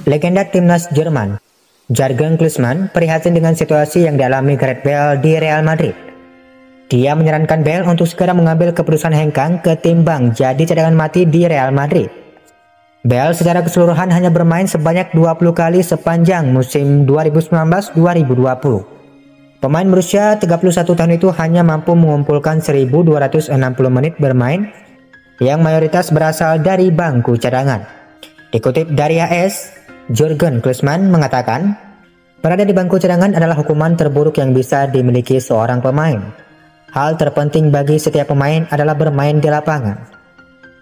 Legenda timnas Jerman, Jurgen Klinsmann, prihatin dengan situasi yang dialami Gareth Bale di Real Madrid. Dia menyarankan Bale untuk segera mengambil keputusan hengkang ketimbang jadi cadangan mati di Real Madrid. Bale secara keseluruhan hanya bermain sebanyak 20 kali sepanjang musim 2019-2020. Pemain berusia 31 tahun itu hanya mampu mengumpulkan 1.260 menit bermain yang mayoritas berasal dari bangku cadangan. Dikutip dari AS, Jurgen Klinsmann mengatakan, berada di bangku cadangan adalah hukuman terburuk yang bisa dimiliki seorang pemain. Hal terpenting bagi setiap pemain adalah bermain di lapangan.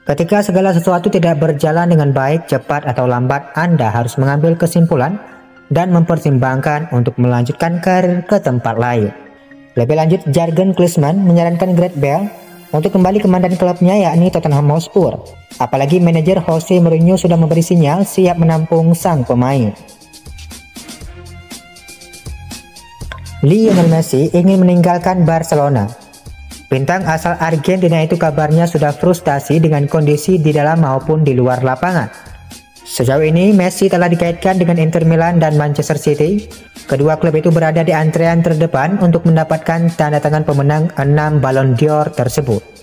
Ketika segala sesuatu tidak berjalan dengan baik, cepat atau lambat, Anda harus mengambil kesimpulan dan mempertimbangkan untuk melanjutkan karir ke tempat lain. Lebih lanjut, Jurgen Klinsmann menyarankan Gareth Bale untuk kembali ke mantan klubnya yakni Tottenham Hotspur. Apalagi manajer Jose Mourinho sudah memberi sinyal siap menampung sang pemain. Lionel Messi ingin meninggalkan Barcelona. Bintang asal Argentina itu kabarnya sudah frustasi dengan kondisi di dalam maupun di luar lapangan. Sejauh ini Messi telah dikaitkan dengan Inter Milan dan Manchester City. Kedua klub itu berada di antrean terdepan untuk mendapatkan tanda tangan pemenang 6 Ballon d'Or tersebut.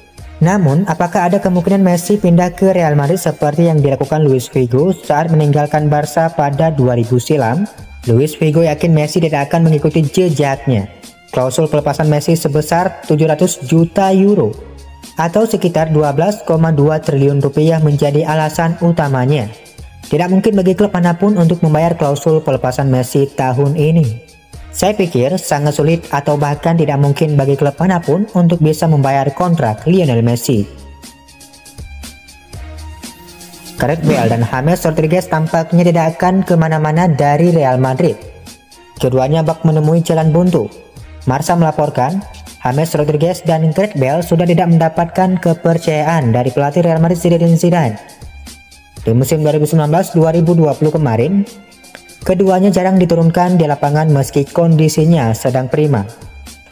Namun, apakah ada kemungkinan Messi pindah ke Real Madrid seperti yang dilakukan Luis Figo saat meninggalkan Barca pada 2000 silam? Luis Figo yakin Messi tidak akan mengikuti jejaknya. Klausul pelepasan Messi sebesar 700 juta euro atau sekitar 12,2 triliun rupiah menjadi alasan utamanya. Tidak mungkin bagi klub manapun untuk membayar klausul pelepasan Messi tahun ini. Saya pikir sangat sulit atau bahkan tidak mungkin bagi klub manapun untuk bisa membayar kontrak Lionel Messi. Gareth Bale dan James Rodriguez tampaknya tidak akan kemana-mana dari Real Madrid. Keduanya bak menemui jalan buntu. Marca melaporkan, James Rodriguez dan Gareth Bale sudah tidak mendapatkan kepercayaan dari pelatih Real Madrid Zinedine Zidane. Di musim 2019-2020 kemarin, keduanya jarang diturunkan di lapangan meski kondisinya sedang prima.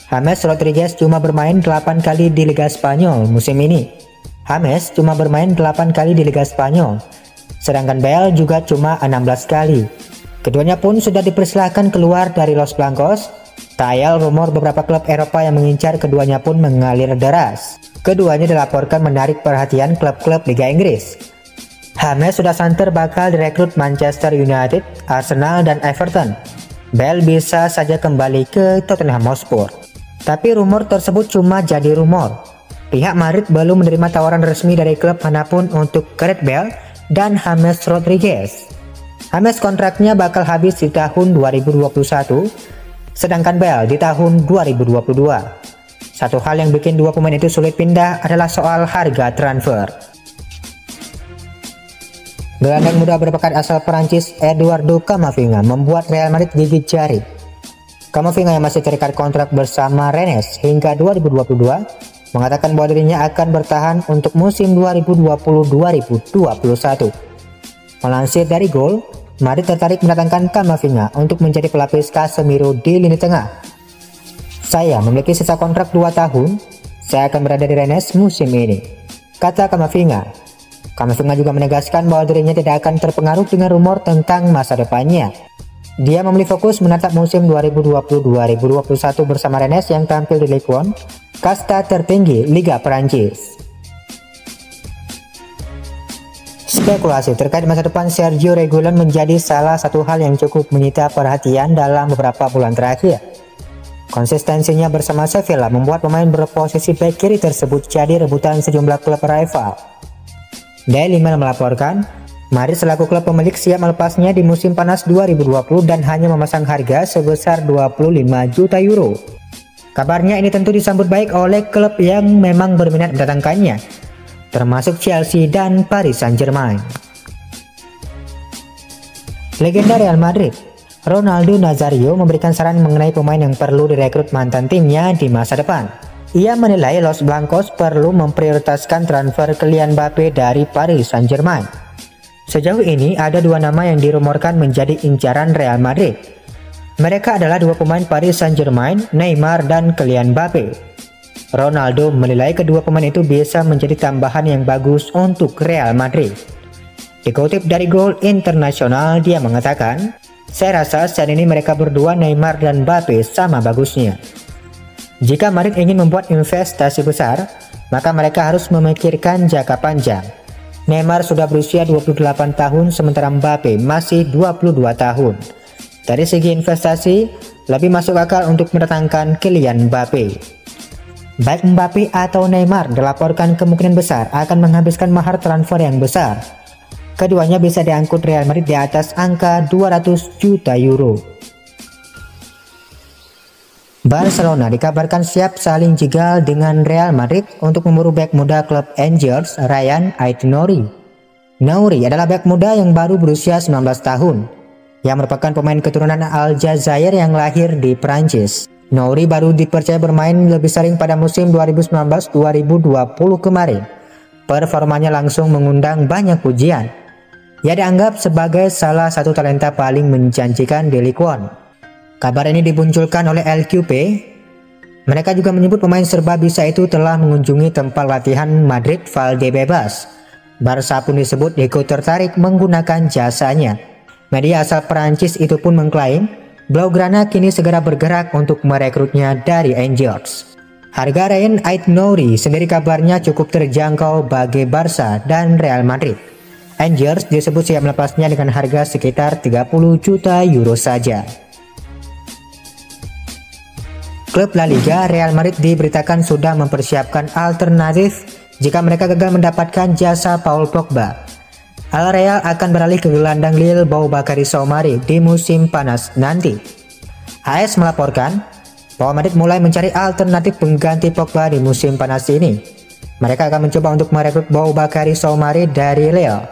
James Rodriguez cuma bermain 8 kali di Liga Spanyol musim ini. James cuma bermain 8 kali di Liga Spanyol, sedangkan Bale juga cuma 16 kali. Keduanya pun sudah dipersilahkan keluar dari Los Blancos. Tayal rumor beberapa klub Eropa yang mengincar keduanya pun mengalir deras. Keduanya dilaporkan menarik perhatian klub-klub Liga Inggris. James sudah santer bakal direkrut Manchester United, Arsenal, dan Everton. Bale bisa saja kembali ke Tottenham Hotspur. Tapi rumor tersebut cuma jadi rumor. Pihak Madrid belum menerima tawaran resmi dari klub manapun untuk Gareth Bale dan James Rodriguez. James kontraknya bakal habis di tahun 2021, sedangkan Bale di tahun 2022. Satu hal yang bikin dua pemain itu sulit pindah adalah soal harga transfer. Gelandang muda berbakat asal Perancis Eduardo Camavinga membuat Real Madrid gigit jari. Camavinga yang masih terikat kontrak bersama Rennes hingga 2022 mengatakan bahwa dirinya akan bertahan untuk musim 2020-2021. Melansir dari Goal, Madrid tertarik mendatangkan Camavinga untuk menjadi pelapis Casemiro di lini tengah. Saya memiliki sisa kontrak 2 tahun, saya akan berada di Rennes musim ini, kata Camavinga. Camavinga juga menegaskan bahwa dirinya tidak akan terpengaruh dengan rumor tentang masa depannya. Dia memilih fokus menatap musim 2020-2021 bersama Rennes yang tampil di Ligue 1, kasta tertinggi Liga Perancis. Spekulasi terkait masa depan Sergio Reguilon menjadi salah satu hal yang cukup menyita perhatian dalam beberapa bulan terakhir. Konsistensinya bersama Sevilla membuat pemain berposisi bek kiri tersebut jadi rebutan sejumlah klub rival. Daily Mail melaporkan, Madrid selaku klub pemilik siap melepasnya di musim panas 2020 dan hanya memasang harga sebesar 25 juta euro. Kabarnya ini tentu disambut baik oleh klub yang memang berminat mendatangkannya, termasuk Chelsea dan Paris Saint-Germain. Legenda Real Madrid, Ronaldo Nazario memberikan saran mengenai pemain yang perlu direkrut mantan timnya di masa depan. Ia menilai Los Blancos perlu memprioritaskan transfer Kylian Mbappe dari Paris Saint-Germain. Sejauh ini ada 2 nama yang dirumorkan menjadi incaran Real Madrid. Mereka adalah 2 pemain Paris Saint-Germain, Neymar dan Kylian Mbappe. Ronaldo menilai kedua pemain itu bisa menjadi tambahan yang bagus untuk Real Madrid. Dikutip dari Goal International, dia mengatakan, "Saya rasa saat ini mereka berdua, Neymar dan Mbappe, sama bagusnya. Jika Madrid ingin membuat investasi besar, maka mereka harus memikirkan jangka panjang. Neymar sudah berusia 28 tahun sementara Mbappe masih 22 tahun. Dari segi investasi, lebih masuk akal untuk mendatangkan Kylian Mbappe." Baik Mbappe atau Neymar dilaporkan kemungkinan besar akan menghabiskan mahar transfer yang besar. Keduanya bisa diangkut Real Madrid di atas angka 200 juta euro. Barcelona dikabarkan siap saling jegal dengan Real Madrid untuk memburu bek muda klub Angers, Ryan Aït-Nouri. Nouri adalah bek muda yang baru berusia 19 tahun, yang merupakan pemain keturunan Aljazair yang lahir di Prancis. Nouri baru dipercaya bermain lebih sering pada musim 2019-2020 kemarin. Performanya langsung mengundang banyak pujian. Ia dianggap sebagai salah satu talenta paling menjanjikan di Ligue 1. Kabar ini dimunculkan oleh LQP. Mereka juga menyebut pemain serba bisa itu telah mengunjungi tempat latihan Madrid Valdebebas. Barca pun disebut ikut tertarik menggunakan jasanya. Media asal Perancis itu pun mengklaim Blaugrana kini segera bergerak untuk merekrutnya dari Angers. Harga Ryan Aït-Nouri sendiri kabarnya cukup terjangkau bagi Barca dan Real Madrid. Angers disebut siap melepasnya dengan harga sekitar 30 juta euro saja. Klub La Liga, Real Madrid diberitakan sudah mempersiapkan alternatif jika mereka gagal mendapatkan jasa Paul Pogba. Al Real akan beralih ke gelandang Lille Boubakary Soumare di musim panas nanti. AS melaporkan bahwa Madrid mulai mencari alternatif pengganti Pogba di musim panas ini. Mereka akan mencoba untuk merekrut Boubakary Soumare dari Lille.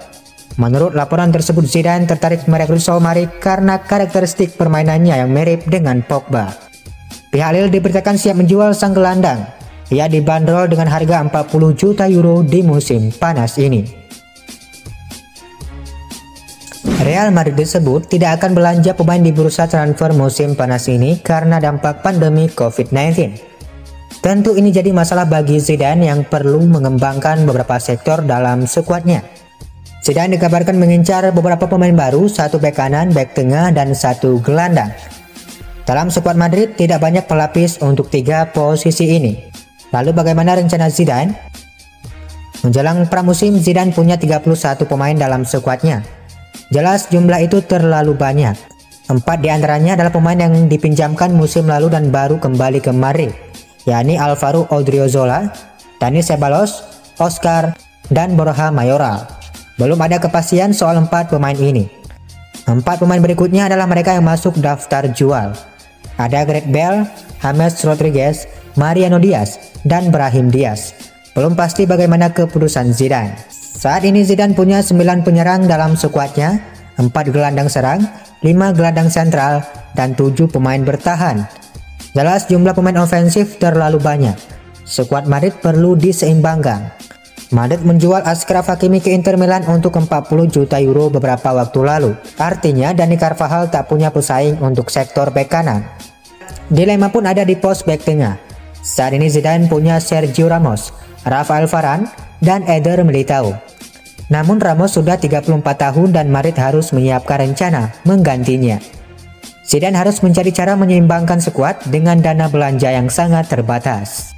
Menurut laporan tersebut, Zidane tertarik merekrut Soumare karena karakteristik permainannya yang mirip dengan Pogba. Pihak Lille diberitakan siap menjual sang gelandang. Ia dibanderol dengan harga 40 juta euro di musim panas ini. Real Madrid disebut tidak akan belanja pemain di bursa transfer musim panas ini karena dampak pandemi COVID-19. Tentu ini jadi masalah bagi Zidane yang perlu mengembangkan beberapa sektor dalam skuadnya. Zidane dikabarkan mengincar beberapa pemain baru, satu bek kanan, bek tengah, dan satu gelandang. Dalam skuad Madrid tidak banyak pelapis untuk 3 posisi ini. Lalu bagaimana rencana Zidane? Menjelang pramusim, Zidane punya 31 pemain dalam skuadnya. Jelas jumlah itu terlalu banyak. 4 diantaranya adalah pemain yang dipinjamkan musim lalu dan baru kembali ke Madrid, yakni Alvaro Odriozola, Dani Ceballos, Oscar, dan Borja Mayoral. Belum ada kepastian soal 4 pemain ini. 4 pemain berikutnya adalah mereka yang masuk daftar jual. Ada Gareth Bale, James Rodriguez, Mariano Diaz, dan Brahim Diaz. Belum pasti bagaimana keputusan Zidane. Saat ini Zidane punya 9 penyerang dalam skuadnya, 4 gelandang serang, 5 gelandang sentral, dan 7 pemain bertahan. Jelas jumlah pemain ofensif terlalu banyak. Skuad Madrid perlu diseimbangkan. Madrid menjual Achraf Hakimi ke Inter Milan untuk 40 juta euro beberapa waktu lalu. Artinya Dani Carvajal tak punya pesaing untuk sektor bek kanan. Dilema pun ada di pos bek tengah. Saat ini Zidane punya Sergio Ramos, Rafael Varane, dan Eder Militao. Namun Ramos sudah 34 tahun dan Madrid harus menyiapkan rencana menggantinya. Zidane harus mencari cara menyeimbangkan skuad dengan dana belanja yang sangat terbatas.